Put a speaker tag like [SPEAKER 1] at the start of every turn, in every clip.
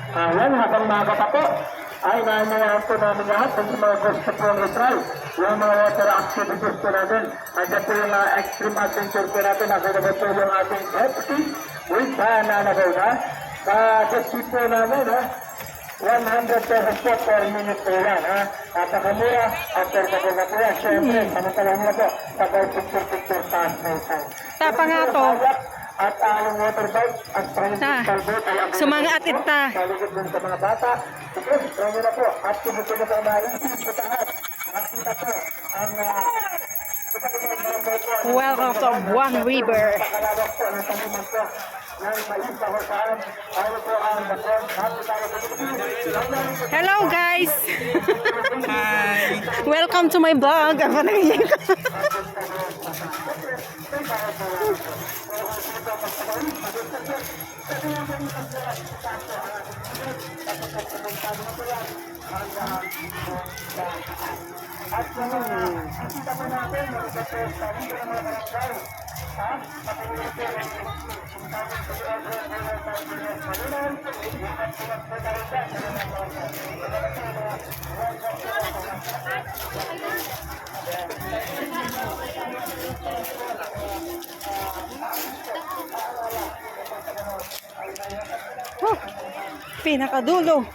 [SPEAKER 1] Ayan, habang maaga pa po, ay naanayahan po namin lahat sa mga gusto po i-try. Yung mga water activities po natin. Andiyan po yung extreme adventure po natin. Available po yung ating FC with banana boat, ha? Just keep po namin, ha? 100 pesos po per minute po yan, ha? Napakamura, after ka po na po yan. Siyempre, samantalahin na po, pag-picture taas na isang.
[SPEAKER 2] Tapa nga to.
[SPEAKER 1] At ang motorbike at tricycle boat ay ang
[SPEAKER 2] Sumangaat ita.
[SPEAKER 1] saligod din sa mga bata. Sige, try nyo na po. At sinusin na po ang marisip sa taas. Nakita po ang
[SPEAKER 2] Welcome to Buang River.
[SPEAKER 1] pakalawak po ng taniman po ng mais sa husaan. Ano po ang bakon.
[SPEAKER 2] Hello guys. Hi. Welcome to my vlog. Ako na ganyan.
[SPEAKER 1] At nakita po natin mga kapos sa mga barangay.
[SPEAKER 2] Oh, pinakadulo.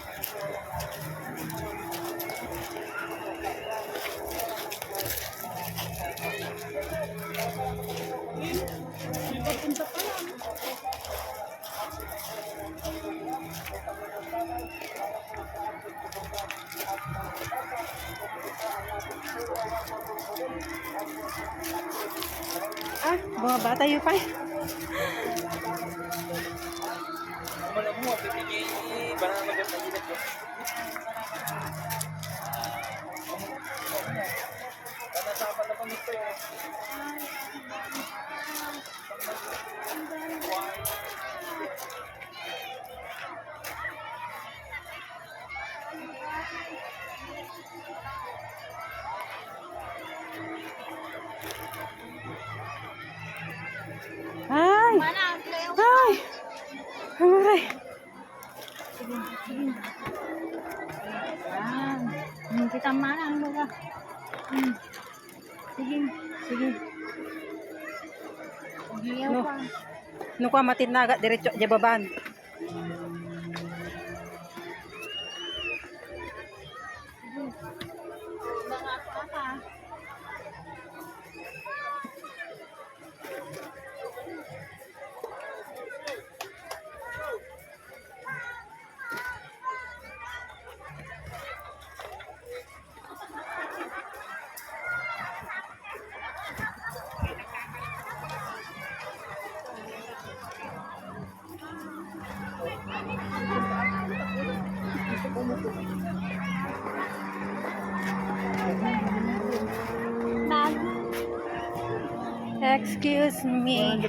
[SPEAKER 2] Bumaba tayo pa. Ay! Ay! Ay!
[SPEAKER 3] Kita mana ang mga. Sige, sige.
[SPEAKER 2] No. No ko matin naga diretso jababan. Excuse me.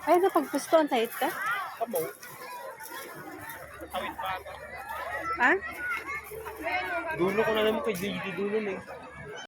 [SPEAKER 2] Ay, napagpustuan tayo ito?
[SPEAKER 1] Kamo. Tawid pa.
[SPEAKER 2] Ha?
[SPEAKER 1] Dulo ko na naman kay JD dulo eh.